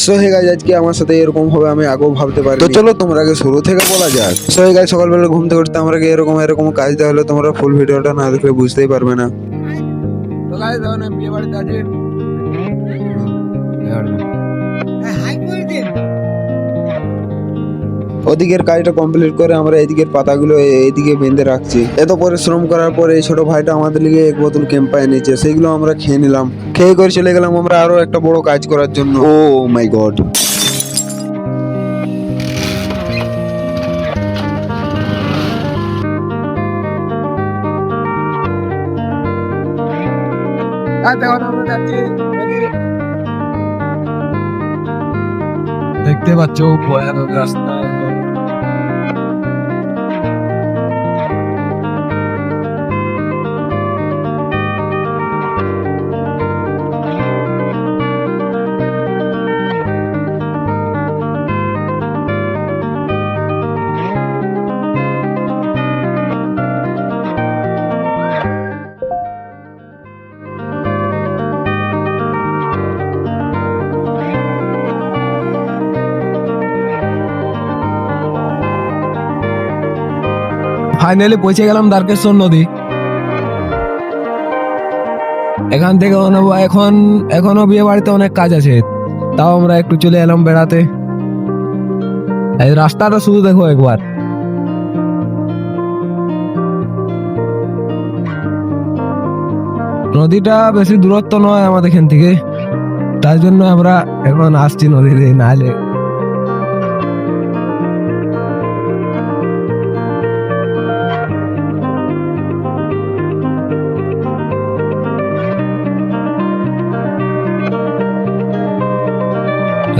So hey guys, আজকে আমার সাথে এরকম হবে আমি আগেও ভাবতে পারি। তো চলো তোমরা আগে শুরু থেকে বলা যাক। সো হে গাইস, সকালবেলা ঘুম থেকে উঠতে আমরা এরকম কাজ দেওয়া হলে তোমরা ফুল ভিডিওটা না দেখলে বুঝতেই পারবে না। তো গাইস এখন বিয়ে বাড়িতে আছি। ওদিকের কাজটা কমপ্লিট করে আমরা এদিকের পাতাগুলো এইদিকে বেঁধে রাখছি। এত পরিশ্রম করার পরে এই ছোট ভাইটা আমাদের লিগে এক বোতল ক্যাম্পা এনেছে, সেইগুলো আমরা খেয়ে নিলাম। খেয়ে করে চলে গেলাম আমরা আরো একটা বড় কাজ করার জন্য। ও মাই গড, দেখতে পাচ্ছ ভয়ানক রাস্তা। ফাইনালি পৌঁছে গেলাম দ্বারকেশ্বর নদী। এখান থেকে এখনো বিয়ে বাড়িতে অনেক কাজ আছে, তাও আমরা একটু চলে এলাম বেড়াতে। এই রাস্তাটা শুধু দেখো একবার। নদীটা বেশি দূরত্ব নয় আমাদের এখান থেকে, তাই জন্য আমরা এখন আসছি নদীতে, নাহলে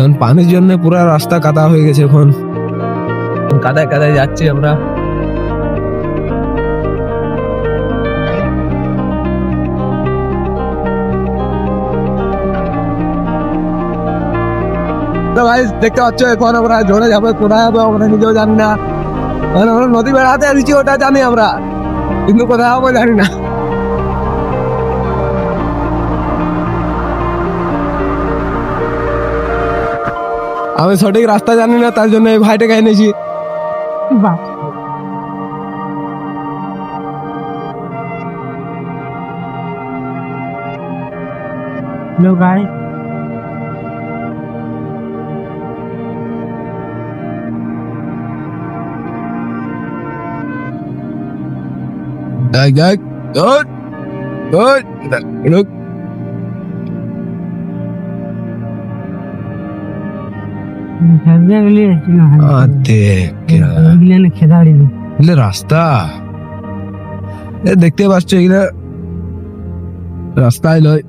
এখন পানির জন্য পুরো রাস্তা কাদা হয়ে গেছে। এখন কাদায় কাদায় যাচ্ছি আমরা। তো ভাই দেখতে পাচ্ছ এখন আমরা ঝরে যাবে, কোথায় যাবো আমরা নিজেও জানি না। আমরা নদী বেড়াতে আসছি ওটা জানি আমরা, কিন্তু কোথায় যাবো জানি না। আমি সঠিক রাস্তা জানি না, তার জন্য এই ভাইটাকে এনেছি। हेलो गाइस, रुक। खेदाड़ी এগুলো রাস্তা দেখতে পাচ্ছ, এগুলো রাস্তায় লয়।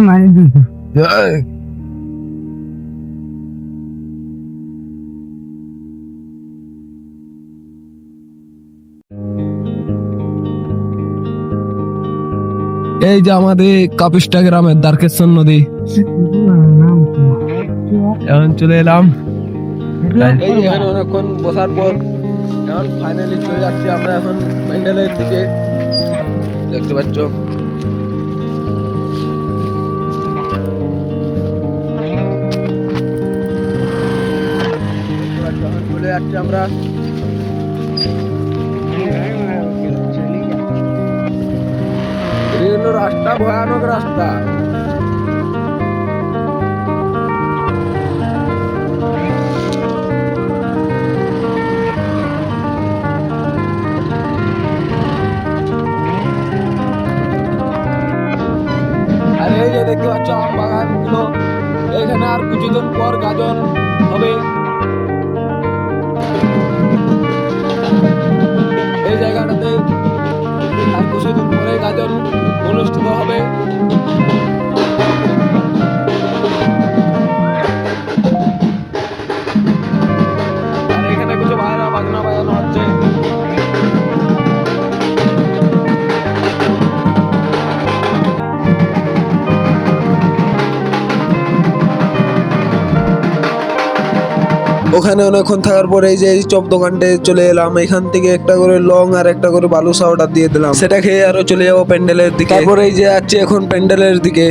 मारे दी এই যে আমাদের কাপিস্টা গ্রামের দ্বারকেশ্বর নদী, এখন চলে এলাম। এই যে এখানে অনেকক্ষণ বসার পর এখন ফাইনালি চলে যাচ্ছি আমরা এখন প্যান্ডেলের দিকে। দেখতে পাচ্ছ এখন চলে যাচ্ছি আমরা। এই হলো রাস্তা, ভয়ানক রাস্তা। আর এই যে দেখতে পাচ্ছ আম বাগান গুলো, এখানে আর কিছুদিন পর গাজন হবে। এই জায়গাটাতে আর কিছুদিন পরে গাজন অনুষ্ঠিত হবে। আর এখানে কিছু বাজনা বাজানো হচ্ছে। ওখানে অনেকক্ষণ থাকার পরে এই যে এই চপ দোকানটায় চলে এলাম। এখান থেকে একটা করে লং আর একটা করে বালুসা অর্ডার দিয়ে দিলাম, সেটা খেয়ে আরো চলে যাবো প্যান্ডেলের দিকে। তারপরে এই যে যাচ্ছি এখন প্যান্ডেলের দিকে।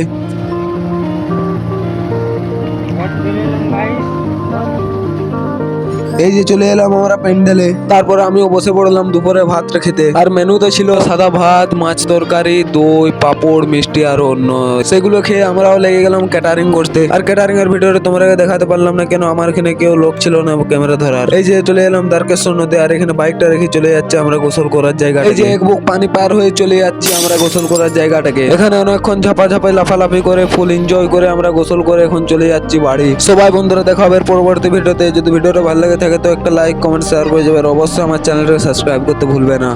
এই যে চলে এলাম আমরা প্যান্ডেলে। তারপরে আমিও বসে পড়লাম দুপুরে ভাতটা খেতে। আর মেনুতে ছিল সাদা ভাত, মাছ তরকারি, দই, পাঁপড়, মিষ্টি আর অন্য। সেগুলো খেয়ে আমরাও লেগে গেলাম ক্যাটারিং করতে। আর ক্যাটারিং এর ভিডিওটা তোমরা দেখাতে পারলাম না কেন, আমার এখানে কেউ লোক ছিল না ক্যামেরা ধরার। এই যে চলে এলাম দ্বারকেশ্বর নদী, আর এখানে বাইকটা রেখে চলে যাচ্ছে আমরা গোসল করার জায়গা। এই যে এক বুক পানি পার হয়ে চলে যাচ্ছি আমরা গোসল করার জায়গাটাকে। এখানে অনেকক্ষণ ঝাপাঝাপাই লাফালাফি করে ফুল এনজয় করে আমরা গোসল করে এখন চলে যাচ্ছি বাড়ি। সবাই বন্ধুরা দেখা হবে পরবর্তী ভিডিওতে। যদি ভিডিওটা ভালো লাগে থাকে তো একটা লাইক, কমেন্ট, শেয়ার করে যাবে। আর অবশ্যই আমার চ্যানেলটাকে সাবস্ক্রাইব করতে ভুলবে না।